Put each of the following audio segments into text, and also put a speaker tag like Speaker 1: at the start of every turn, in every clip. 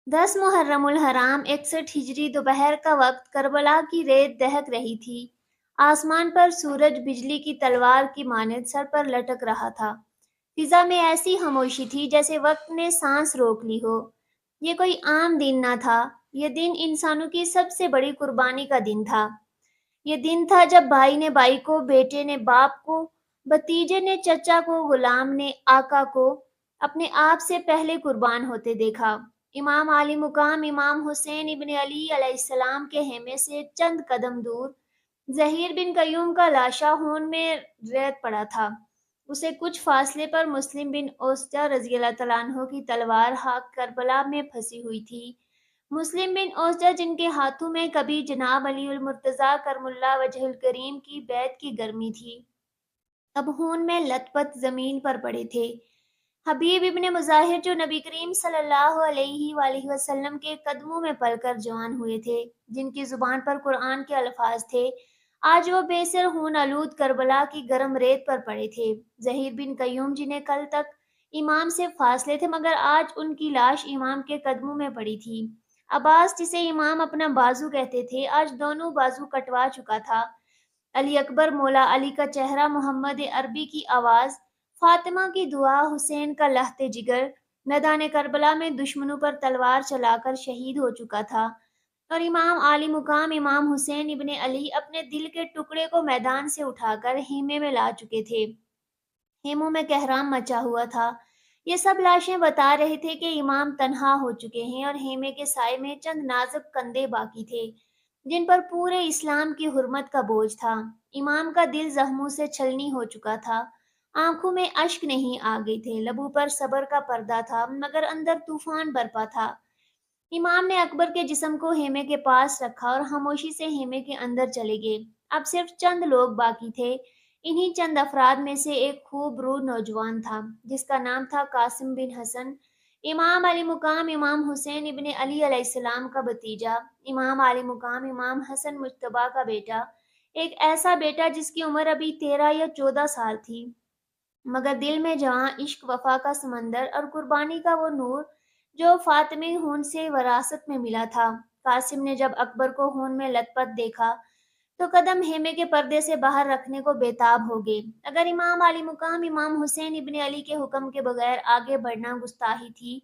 Speaker 1: 10 محرم الحرام 61 ہجری دوپہر کا وقت کربلا کی ریت دہک رہی تھی۔ آسمان پر سورج بجلی کی تلوار کی مانند سر پر لٹک رہا تھا۔ فضا میں ایسی خاموشی تھی جیسے وقت نے سانس روک لی ہو۔ یہ کوئی عام دن نہ تھا، یہ دن انسانوں کی سب سے بڑی قربانی کا دن تھا۔ یہ دن تھا جب بھائی نے بھائی کو، بیٹے نے باپ کو، بھتیجے نے چچا کو، غلام نے آقا کو اپنے آپ سے پہلے قربان ہوتے دیکھا۔ امام علی مقام امام حسین ابن علی علیہ السلام کے خیمے سے چند قدم دور ظہیر بن قیوم کا لاشا خون میں ریت پڑا تھا۔ اسے کچھ فاصلے پر مسلم بن اوسجہ رضی اللہ تعالیٰ عنہ کی تلوار خاک کربلا میں پھنسی ہوئی تھی۔ مسلم بن اوسجہ جن کے ہاتھوں میں کبھی جناب علی المرتضیٰ کرم اللہ وجہ الکریم کی بیعت کی گرمی تھی، اب خون میں لت پت زمین پر پڑے تھے۔ حبیب ابن مظاہر جو نبی کریم صلی اللہ علیہ وآلہ وسلم کے قدموں میں پل کر جوان ہوئے تھے، جن کی زبان پر قرآن کے الفاظ تھے، آج وہ بے سر خون آلود کربلا کی گرم ریت پر پڑے تھے۔ ظہیر بن قیوم جنہیں کل تک امام سے فاصلے تھے مگر آج ان کی لاش امام کے قدموں میں پڑی تھی۔ عباس جسے امام اپنا بازو کہتے تھے، آج دونوں بازو کٹوا چکا تھا۔ علی اکبر، مولا علی کا چہرہ، محمد عربی کی آواز، فاطمہ کی دعا، حسین کا لہتے جگر میدان کربلا میں دشمنوں پر تلوار چلا کر شہید ہو چکا تھا، اور امام علی مقام امام حسین ابن علی اپنے دل کے ٹکڑے کو میدان سے اٹھا کر خیمے میں لا چکے تھے۔ خیموں میں کہرام مچا ہوا تھا۔ یہ سب لاشیں بتا رہے تھے کہ امام تنہا ہو چکے ہیں اور خیمے کے سائے میں چند نازک کندھے باقی تھے جن پر پورے اسلام کی حرمت کا بوجھ تھا۔ امام کا دل زخموں سے چھلنی ہو چکا تھا، آنکھوں میں اشک نہیں آ گئے تھے، لبوں پر صبر کا پردہ تھا مگر اندر طوفان برپا تھا۔ امام نے اکبر کے جسم کو خیمے کے پاس رکھا اور خاموشی سے خیمے کے اندر چلے گئے۔ اب صرف چند لوگ باقی تھے۔ انہی چند افراد میں سے ایک خوب رو نوجوان تھا جس کا نام تھا قاسم بن حسن، امام علی مقام امام حسین ابن علی علیہ السلام کا بھتیجا، امام علی مقام امام حسن مجتبیٰ کا بیٹا، ایک ایسا بیٹا جس کی عمر ابھی 13 یا 14 سال تھی مگر دل میں جہاں عشق، وفا کا سمندر اور قربانی کا وہ نور جو فاطمی خون سے وراثت میں ملا تھا۔ قاسم نے جب اکبر کو خون میں لت پت دیکھا تو قدم خیمے کے پردے سے باہر رکھنے کو بےتاب ہو گئے۔ اگر امام علی مقام امام حسین ابن علی کے حکم کے بغیر آگے بڑھنا گستاخی تھی،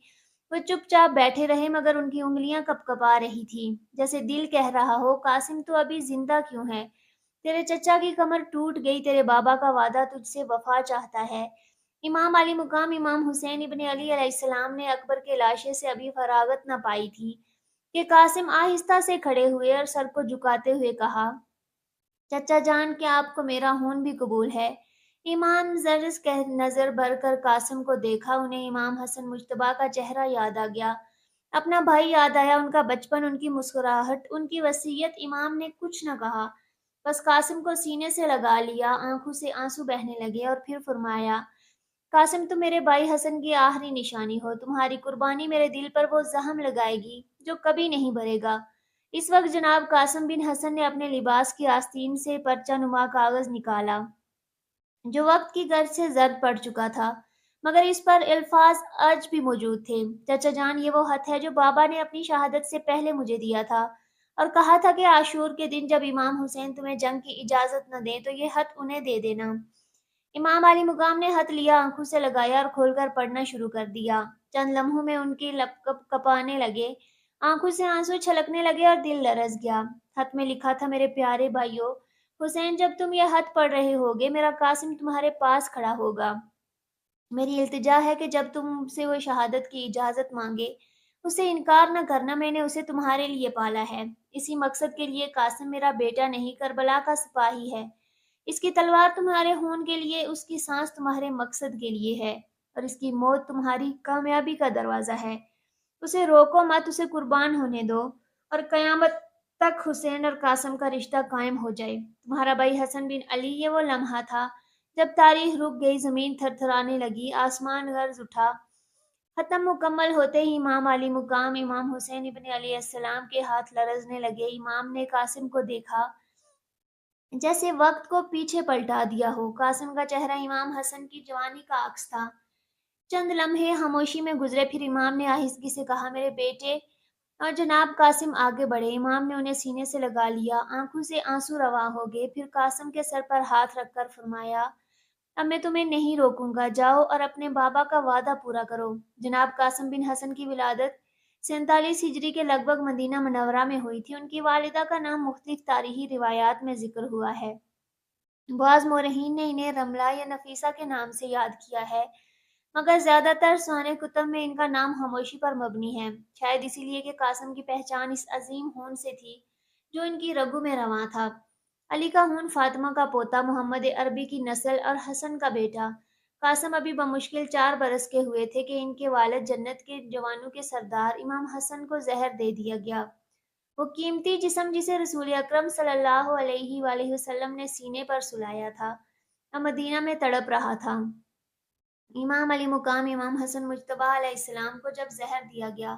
Speaker 1: وہ چپ چاپ بیٹھے رہے مگر ان کی انگلیاں کپ کپا رہی تھی، جیسے دل کہہ رہا ہو، قاسم تو ابھی زندہ کیوں ہے؟ تیرے چچا کی کمر ٹوٹ گئی، تیرے بابا کا وعدہ تجھ سے وفا چاہتا ہے۔ امام علی مقام امام حسین ابن علی علیہ السلام نے اکبر کے لاشے سے ابھی فراغت نہ پائی تھی کہ قاسم آہستہ سے کھڑے ہوئے اور سر کو جھکاتے ہوئے کہا، چچا جان، کیا آپ کو میرا خون بھی قبول ہے؟ امام زرس کہ نظر بھر کر قاسم کو دیکھا، انہیں امام حسن مجتبیٰ کا چہرہ یاد آ گیا، اپنا بھائی یاد آیا، ان کا بچپن، ان کی مسکراہٹ، ان کی وصیت۔ امام نے کچھ نہ کہا، بس قاسم کو سینے سے لگا لیا، آنکھوں سے آنسو بہنے لگے اور پھر فرمایا، قاسم تم میرے بھائی حسن کی آخری نشانی ہو، تمہاری قربانی میرے دل پر وہ زخم لگائے گی جو کبھی نہیں بھرے گا۔ اس وقت جناب قاسم بن حسن نے اپنے لباس کی آستین سے پرچہ نما کاغذ نکالا جو وقت کی گرد سے زرد پڑ چکا تھا مگر اس پر الفاظ آج بھی موجود تھے، چچا جان، یہ وہ خط ہے جو بابا نے اپنی شہادت سے پہلے مجھے دیا تھا اور کہا تھا کہ عاشور کے دن جب امام حسین تمہیں جنگ کی اجازت نہ دیں تو یہ خط انہیں دے دینا۔ امام علی مقام نے خط لیا، آنکھوں سے لگایا اور کھول کر پڑھنا شروع کر دیا۔ چند لمحوں میں ان کے لب کپ کپانے لگے، آنکھوں سے آنسو چھلکنے لگے اور دل لرز گیا۔ خط میں لکھا تھا، میرے پیارے بھائیو حسین، جب تم یہ خط پڑھ رہے ہوگے میرا قاسم تمہارے پاس کھڑا ہوگا۔ میری التجا ہے کہ جب تم سے وہ شہادت کی اجازت مانگے اسے انکار نہ کرنا، میں نے اسے تمہارے لیے پالا ہے، اسی مقصد کے لیے۔ قاسم میرا بیٹا نہیں، کربلا کا سپاہی ہے، اس کی تلوار تمہارے خون کے لیے، اس کی سانس تمہارے مقصد کے لیے ہے اور اس کی موت تمہاری کامیابی کا دروازہ ہے۔ اسے روکو مت، اسے قربان ہونے دو اور قیامت تک حسین اور قاسم کا رشتہ قائم ہو جائے۔ تمہارا بھائی حسن بن علی۔ یہ وہ لمحہ تھا جب تاریخ رک گئی، زمین تھر تھرانے لگی، آسمان گرج اٹھا۔ ختم مکمل ہوتے ہی امام علی مقام امام حسین ابن علیہ السلام کے ہاتھ لرزنے لگے۔ امام نے قاسم کو دیکھا جیسے وقت کو پیچھے پلٹا دیا ہو۔ قاسم کا چہرہ امام حسن کی جوانی کا عکس تھا۔ چند لمحے خاموشی میں گزرے، پھر امام نے آہستگی سے کہا، میرے بیٹے، اور جناب قاسم آگے بڑھے۔ امام نے انہیں سینے سے لگا لیا، آنکھوں سے آنسو رواں ہو گئے۔ پھر قاسم کے سر پر ہاتھ رکھ کر فرمایا، اب میں تمہیں نہیں روکوں گا، جاؤ اور اپنے بابا کا وعدہ پورا کرو۔ جناب قاسم بن حسن کی ولادت 47 ہجری کے لگ بھگ مدینہ منورہ میں ہوئی تھی۔ ان کی والدہ کا نام مختلف تاریخی روایات میں ذکر ہوا ہے۔ بعض مورخین نے انہیں رملہ یا نفیسہ کے نام سے یاد کیا ہے، مگر زیادہ تر سوانح کتب میں ان کا نام خاموشی پر مبنی ہے، شاید اسی لیے کہ قاسم کی پہچان اس عظیم ہون سے تھی جو ان کی رگوں میں رواں تھا۔ علی کا ہون، فاطمہ کا پوتا، محمد عربی کی نسل اور حسن کا بیٹا۔ قاسم ابھی بمشکل 4 برس کے ہوئے تھے کہ ان کے والد جنت کے جوانوں کے سردار امام حسن کو زہر دے دیا گیا۔ وہ قیمتی جسم جسے رسول اکرم صلی اللہ علیہ وآلہ وسلم نے سینے پر سلایا تھا، اب مدینہ میں تڑپ رہا تھا۔ امام علی مقام امام حسن مجتبیٰ علیہ السلام کو جب زہر دیا گیا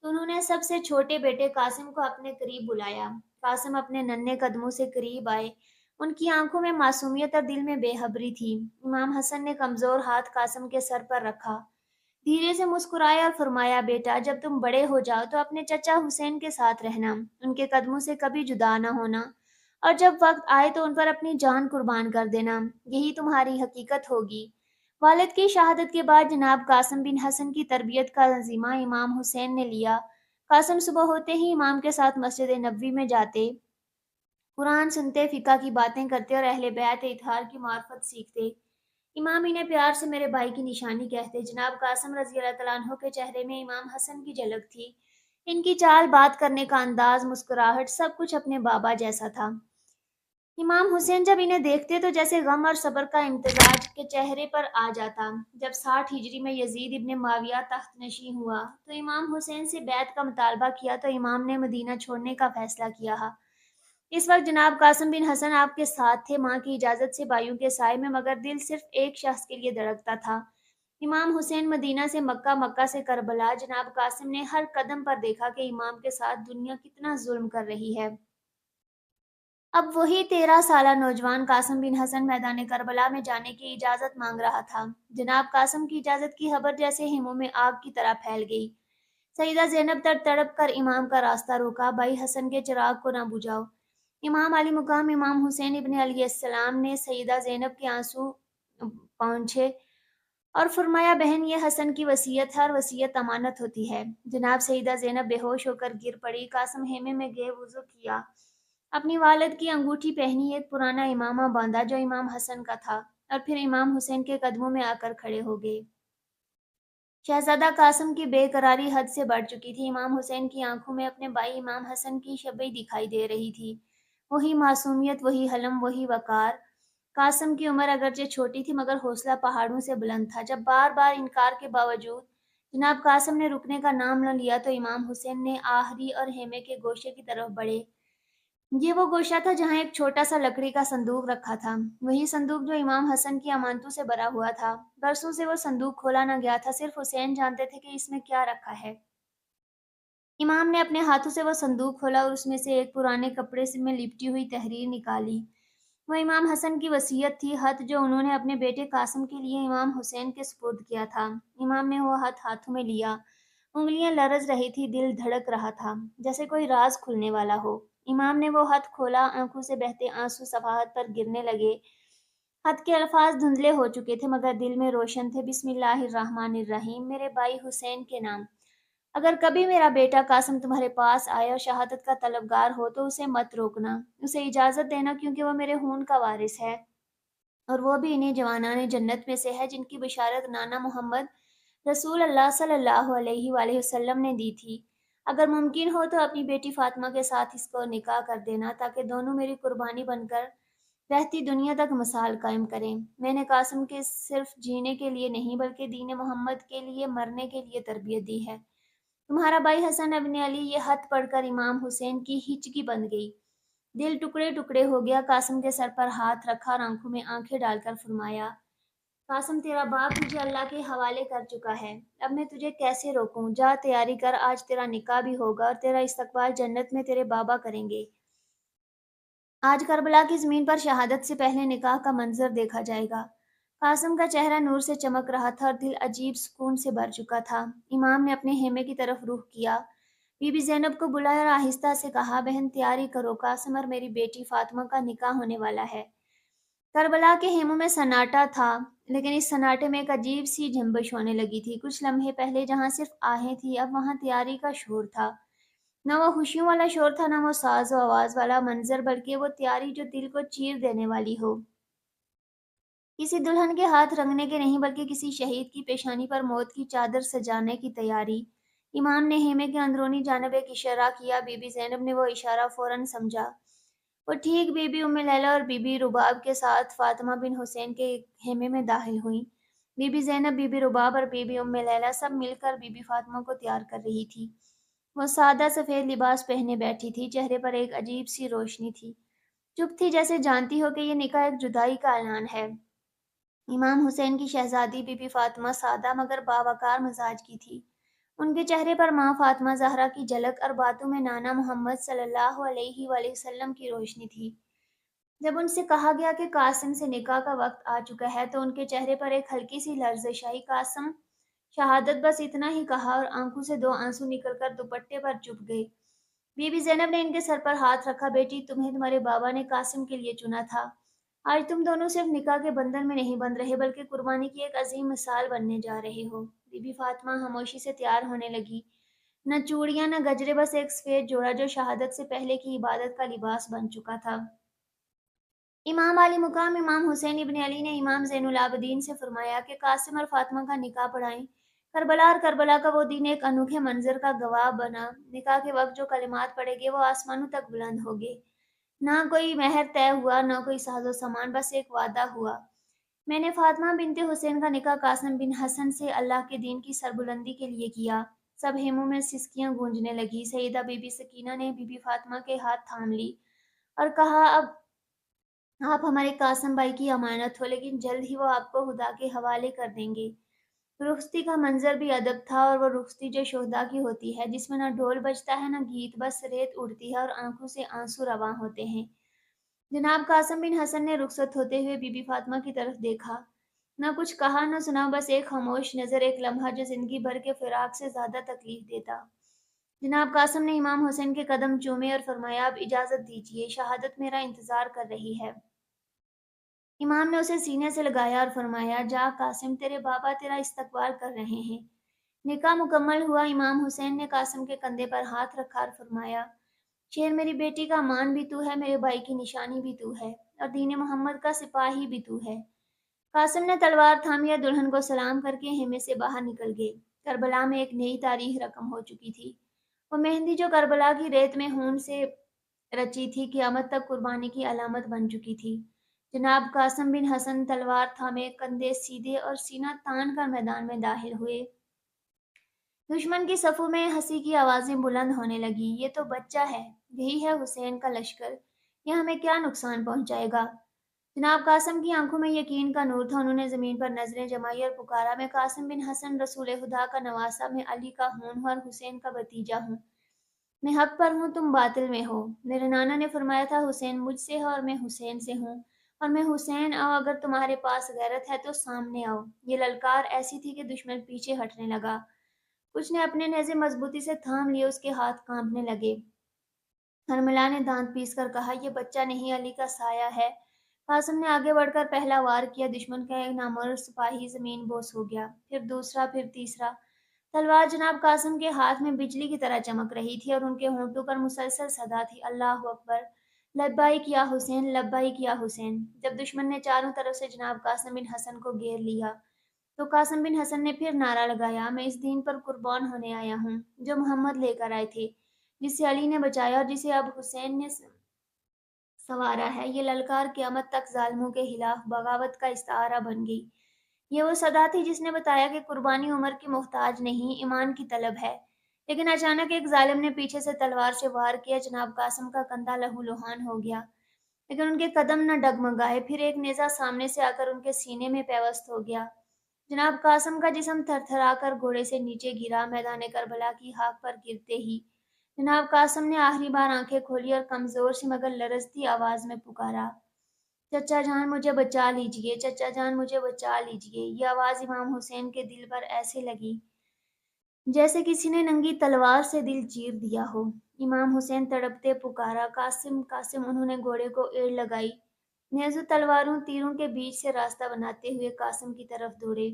Speaker 1: تو انہوں نے سب سے چھوٹے بیٹے قاسم کو اپنے قریب بلایا۔ قاسم اپنے ننھے قدموں سے قریب آئے، ان کی آنکھوں میں معصومیت اور دل میں بے خبری تھی۔ امام حسن نے کمزور ہاتھ قاسم کے سر پر رکھا، دھیرے سے مسکرایا اور فرمایا، بیٹا جب تم بڑے ہو جاؤ تو اپنے چچا حسین کے ساتھ رہنا، ان کے قدموں سے کبھی جدا نہ ہونا، اور جب وقت آئے تو ان پر اپنی جان قربان کر دینا، یہی تمہاری حقیقت ہوگی۔ والد کی شہادت کے بعد جناب قاسم بن حسن کی تربیت کا ذمہ امام حسین نے لیا۔ قاسم صبح ہوتے ہی امام کے ساتھ مسجد نبوی میں جاتے، قرآن سنتے، فقہ کی باتیں کرتے اور اہل بیت اطہار کی معرفت سیکھتے۔ امام انہیں پیار سے میرے بھائی کی نشانی کہتے۔ جناب قاسم رضی اللہ تعالیٰ عنہ کے چہرے میں امام حسن کی جھلک تھی، ان کی چال، بات کرنے کا انداز، مسکراہٹ، سب کچھ اپنے بابا جیسا تھا۔ امام حسین جب انہیں دیکھتے تو جیسے غم اور صبر کا امتزاج کے چہرے پر آ جاتا۔ جب 60 ہجری میں یزید ابن معاویہ تخت نشین ہوا تو امام حسین سے بیعت کا مطالبہ کیا تو امام نے مدینہ چھوڑنے کا فیصلہ کیا۔ اس وقت جناب قاسم بن حسن آپ کے ساتھ تھے، ماں کی اجازت سے بھائیوں کے سائے میں، مگر دل صرف ایک شخص کے لیے دھڑکتا تھا، امام حسین۔ مدینہ سے مکہ، مکہ سے کربلا، جناب قاسم نے ہر قدم پر دیکھا کہ امام کے ساتھ دنیا کتنا ظلم کر رہی ہے۔ اب وہی 13 سالہ نوجوان قاسم بن حسن میدان کربلا میں جانے کی اجازت مانگ رہا تھا۔ جناب قاسم کی اجازت کی خبر جیسے ہموں میں آگ کی طرح پھیل گئی۔ سیدہ زینب تڑپ کر امام کا راستہ روکا، بھائی حسن کے چراغ کو نہ بجھاؤ۔ امام علی مقام امام حسین ابن علیہ السلام نے سیدہ زینب کے آنسو پونچھے اور فرمایا، بہن یہ حسن کی وصیت ہے اور وصیت امانت ہوتی ہے۔ جناب سیدہ زینب بے ہوش ہو کر گر پڑی۔ قاسم خیمے میں گئے، وضو کیا، اپنی والد کی انگوٹھی پہنی، ایک پرانا امامہ باندھا جو امام حسن کا تھا، اور پھر امام حسین کے قدموں میں آ کر کھڑے ہو گئے۔ شہزادہ قاسم کی بے قراری حد سے بڑھ چکی تھی۔ امام حسین کی آنکھوں میں اپنے بھائی امام حسن کی شبیہ دکھائی دے رہی تھی، وہی معصومیت، وہی حلم، وہی وقار۔ قاسم کی عمر اگرچہ چھوٹی تھی مگر حوصلہ پہاڑوں سے بلند تھا۔ جب بار بار انکار کے باوجود جناب قاسم نے رکنے کا نام نہ لیا تو امام حسین نے آہری اور خیمے کے گوشے کی طرف بڑھے۔ یہ وہ گوشہ تھا جہاں ایک چھوٹا سا لکڑی کا صندوق رکھا تھا، وہی صندوق جو امام حسن کی امانتوں سے بھرا ہوا تھا۔ برسوں سے وہ صندوق کھولا نہ گیا تھا، صرف حسین جانتے تھے کہ اس میں کیا رکھا ہے۔ امام نے اپنے ہاتھوں سے وہ صندوق کھولا اور اس میں سے ایک پرانے کپڑے میں لپٹی ہوئی تحریر نکالی۔ وہ امام حسن کی وصیت تھی، خط جو انہوں نے اپنے بیٹے قاسم کے لیے امام حسین کے سپرد کیا تھا۔ امام نے وہ خط ہاتھوں میں لیا، انگلیاں لرز رہی تھی، دل دھڑک رہا تھا جیسے کوئی راز کھلنے والا ہو۔ امام نے وہ خط کھولا، آنکھوں سے بہتے آنسو صفحات پر گرنے لگے۔ خط کے الفاظ دھندلے ہو چکے تھے مگر دل میں روشن تھے۔ بسم اللہ الرحمن الرحیم، میرے بھائی حسین کے نام، اگر کبھی میرا بیٹا قاسم تمہارے پاس آئے اور شہادت کا طلبگار ہو تو اسے مت روکنا، اسے اجازت دینا، کیونکہ وہ میرے خون کا وارث ہے اور وہ بھی انہیں جوانان جنت میں سے ہے جن کی بشارت نانا محمد رسول اللہ صلی اللہ علیہ وآلہ وسلم نے دی تھی۔ اگر ممکن ہو تو اپنی بیٹی فاطمہ کے ساتھ اس کو نکاح کر دینا تاکہ دونوں میری قربانی بن کر رہتی دنیا تک مثال قائم کریں۔ میں نے قاسم کے صرف جینے کے لیے نہیں بلکہ دین محمد کے لیے مرنے کے لیے تربیت دی ہے۔ تمہارا بھائی حسن ابن علی۔ یہ خط پڑھ کر امام حسین کی ہچکی بند گئی، دل ٹکڑے ٹکڑے ہو گیا۔ قاسم کے سر پر ہاتھ رکھا اور آنکھوں میں آنکھیں ڈال کر فرمایا، قاسم تیرا باپ مجھے اللہ کے حوالے کر چکا ہے، اب میں تجھے کیسے روکوں؟ جا تیاری کر، آج تیرا نکاح بھی ہوگا اور تیرا استقبال جنت میں تیرے بابا کریں گے۔ آج کربلا کی زمین پر شہادت سے پہلے نکاح کا منظر دیکھا جائے گا۔ قاسم کا چہرہ نور سے چمک رہا تھا اور دل عجیب سکون سے بھر چکا تھا۔ امام نے اپنے خیمے کی طرف رخ کیا۔ بی بی زینب کو بلایا اور آہستہ سے کہا، بہن تیاری کرو، قاسم اور میری بیٹی فاطمہ کا نکاح ہونے والا ہے۔ کربلا کے خیموں میں سناٹا تھا، لیکن اس سناٹے میں ایک عجیب سی جنبش ہونے لگی تھی۔ کچھ لمحے پہلے جہاں صرف آہیں تھی، اب وہاں تیاری کا شور تھا۔ نہ وہ خوشیوں والا شور تھا، نہ وہ ساز و آواز والا منظر، بلکہ وہ تیاری جو دل کو چیر دینے والی ہو۔ کسی دلہن کے ہاتھ رنگنے کے نہیں، بلکہ کسی شہید کی پیشانی پر موت کی چادر سجانے کی تیاری۔ امام نے خیمے کے اندرونی جانب ایک اشارہ کیا۔ بی بی زینب نے وہ اشارہ فوراً سمجھا۔ وہ ٹھیک بی بی ام لیلہ اور بی بی رباب کے ساتھ فاطمہ بن حسین کے خیمے میں داخل ہوئیں۔ بی بی زینب، بی بی رباب اور بی بی ام لیلہ سب مل کر بی بی فاطمہ کو تیار کر رہی تھی۔ وہ سادہ سفید لباس پہنے بیٹھی تھی، چہرے پر ایک عجیب سی روشنی تھی۔ چپ تھی، جیسے جانتی ہو کہ یہ نکاح ایک جدائی کا اعلان ہے۔ امام حسین کی شہزادی بی بی فاطمہ سادہ مگر باوقار مزاج کی تھی۔ ان کے چہرے پر ماں فاطمہ زہرا کی جھلک اور باتوں میں نانا محمد صلی اللہ علیہ وآلہ وسلم کی روشنی تھی۔ جب ان سے کہا گیا کہ قاسم سے نکاح کا وقت آ چکا ہے تو ان کے چہرے پر ایک ہلکی سی لرزش آئی۔ قاسم شہادت، بس اتنا ہی کہا اور آنکھوں سے دو آنسو نکل کر دوپٹے پر چپ گئے۔ بی بی زینب نے ان کے سر پر ہاتھ رکھا، بیٹی تمہیں تمہارے بابا نے قاسم کے لیے چنا تھا۔ آج تم دونوں صرف نکاح کے بندھن میں نہیں بندھ رہے، بلکہ قربانی کی ایک عظیم مثال بننے جا رہے ہو۔ بی بی فاطمہ خاموشی سے تیار ہونے لگی۔ نہ چوڑیاں نہ گجرے، بس ایک سفید جوڑا جو شہادت سے پہلے کی عبادت کا لباس بن چکا تھا۔ امام علی مقام امام حسین ابن علی نے امام زین العابدین سے فرمایا کہ قاسم اور فاطمہ کا نکاح پڑھائیں۔ کربلا اور کربلا کا وہ دن ایک انوکھے منظر کا گواہ بنا۔ نکاح کے وقت جو کلمات پڑھے گے وہ آسمانوں تک بلند ہوگے۔ نہ کوئی مہر طے ہوا، نہ کوئی ساز و سامان، بس ایک وعدہ ہوا۔ میں نے فاطمہ بنت حسین کا نکاح قاسم بن حسن سے اللہ کے دین کی سربلندی کے لیے کیا۔ سب خیموں میں سسکیاں گونجنے لگی۔ سیدہ بی بی سکینہ نے بی بی فاطمہ کے ہاتھ تھام لی اور کہا، اب آپ ہمارے قاسم بھائی کی امانت ہو، لیکن جلد ہی وہ آپ کو خدا کے حوالے کر دیں گے۔ رخصتی کا منظر بھی ادب تھا، اور وہ رخصتی جو شہداء کی ہوتی ہے، جس میں نہ ڈھول بجتا ہے نہ گیت، بس ریت اڑتی ہے اور آنکھوں سے آنسو رواں ہوتے ہیں۔ جناب قاسم بن حسن نے رخصت ہوتے ہوئے بی بی فاطمہ کی طرف دیکھا۔ نہ کچھ کہا نہ سنا، بس ایک خاموش نظر، ایک لمحہ جو زندگی بھر کے فراق سے زیادہ تکلیف دیتا۔ جناب قاسم نے امام حسین کے قدم چومے اور فرمایا، اب اجازت دیجیے، شہادت میرا انتظار کر رہی ہے۔ امام نے اسے سینے سے لگایا اور فرمایا، جا قاسم، تیرے بابا تیرا استقبال کر رہے ہیں۔ نکاح مکمل ہوا۔ امام حسین نے قاسم کے کندھے پر ہاتھ رکھا اور فرمایا، شیر، میری بیٹی کا مان بھی تو ہے، میرے بھائی کی نشانی بھی تو ہے، اور دین محمد کا سپاہی بھی تو ہے۔ قاسم نے تلوار تھامی اور دلہن کو سلام کر کے خیمے سے باہر نکل گئے۔ کربلا میں ایک نئی تاریخ رقم ہو چکی تھی۔ وہ مہندی جو کربلا کی ریت میں خون سے رچی تھی، قیامت تک قربانی کی علامت بن چکی تھی۔ جناب قاسم بن حسن تلوار تھامے، کندھے سیدھے اور سینہ تان کر میدان میں داخل ہوئے۔ دشمن کی صفوں میں ہنسی کی آوازیں بلند ہونے لگی، یہ تو بچہ ہے، یہی ہے حسین کا لشکر، یہ ہمیں کیا نقصان پہنچائے گا۔ جناب قاسم کی آنکھوں میں یقین کا نور تھا۔ انہوں نے زمین پر نظریں جمائی اور پکارا، میں قاسم بن حسن رسول خدا کا نواسہ، میں علی کا خون ہوں اور حسین کا بھتیجا ہوں۔ میں حق پر ہوں، تم باطل میں ہو۔ میرے نانا نے فرمایا تھا، حسین مجھ سے ہے اور میں حسین سے ہوں، اور میں حسین، آؤ اگر تمہارے پاس غیرت ہے تو سامنے آؤ۔ یہ للکار ایسی تھی کہ دشمن پیچھے ہٹنے لگا۔ کچھ نے اپنے نیزے مضبوطی سے تھام لیے، اس کے ہاتھ کانپنے لگے۔ ہرملا نے دانت پیس کر کہا، یہ بچہ نہیں، علی کا سایہ ہے۔ قاسم نے آگے بڑھ کر پہلا وار کیا، دشمن کا ایک نامور سپاہی زمین بوس ہو گیا، پھر دوسرا، پھر تیسرا۔ تلوار جناب قاسم کے ہاتھ میں بجلی کی طرح چمک رہی تھی، اور ان کے ہونٹوں پر مسلسل صدا تھی، اللہ اکبر، لبیک یا حسین، لبیک یا حسین۔ جب دشمن نے چاروں طرف سے جناب قاسم بن حسن کو گھیر لیا تو قاسم بن حسن نے پھر نعرہ لگایا، میں اس دین پر قربان ہونے آیا ہوں جو محمد لے کر آئے تھے، جسے علی نے بچایا اور جسے اب حسین نے سنوارا ہے۔ یہ للکار قیامت تک ظالموں کے خلاف بغاوت کا استعارہ بن گئی۔ یہ وہ صدا تھی جس نے بتایا کہ قربانی عمر کی محتاج نہیں، ایمان کی طلب ہے۔ لیکن اچانک ایک ظالم نے پیچھے سے تلوار سے وار کیا، جناب قاسم کا کندھا لہو لہان ہو گیا، لیکن ان کے قدم نہ ڈگمگائے۔ پھر ایک نیزہ سامنے سے آ کر ان کے سینے میں پیوست ہو گیا۔ جناب قاسم کا جسم تھر تھرا کر گھوڑے سے نیچے گرا، میدان کربلا کی خاک پر گرتے ہی جناب قاسم نے آخری بار آنکھیں کھولی اور کمزور سی مگر لرزتی آواز میں پکارا، چچا جان مجھے بچا لیجئے، چچا جان مجھے بچا لیجئے۔ یہ آواز امام حسین کے دل پر ایسے لگی جیسے کسی نے ننگی تلوار سے دل چیر دیا ہو۔ امام حسین تڑپتے پکارا، قاسم قاسم! انہوں نے گھوڑے کو ایڑ لگائی۔ نیزو تلواروں تیروں کے بیچ سے راستہ بناتے ہوئے قاسم کی طرف دوڑے۔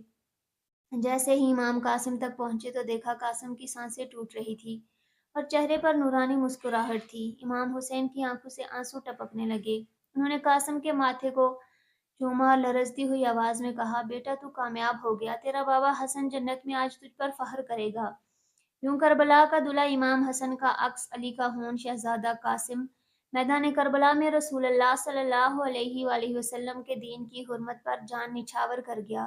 Speaker 1: جیسے ہی امام قاسم تک پہنچے تو دیکھا قاسم کی سانسیں ٹوٹ رہی تھی اور چہرے پر نورانی مسکراہٹ تھی۔ امام حسین کی آنکھوں سے آنسو ٹپکنے لگے۔ انہوں نے قاسم کے ماتھے کو چوما اور لرزتی ہوئی آواز میں کہا، بیٹا تو کامیاب ہو گیا، تیرا بابا حسن جنت میں آج تجھ پر فخر کرے گا۔ یوں کربلا کا دلہا امام حسن کا عکس، علی کا ہون شہزادہ قاسم، میدان کربلا میں رسول اللہ صلی اللہ علیہ وآلہ وسلم کے دین کی حرمت پر جان نچھاور کر گیا۔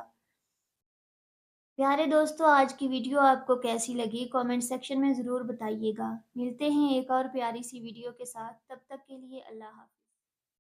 Speaker 1: پیارے دوستو، آج کی ویڈیو آپ کو کیسی لگی کامنٹ سیکشن میں ضرور بتائیے گا۔ ملتے ہیں ایک اور پیاری سی ویڈیو کے ساتھ، تب تک کے لیے اللہ حافظ۔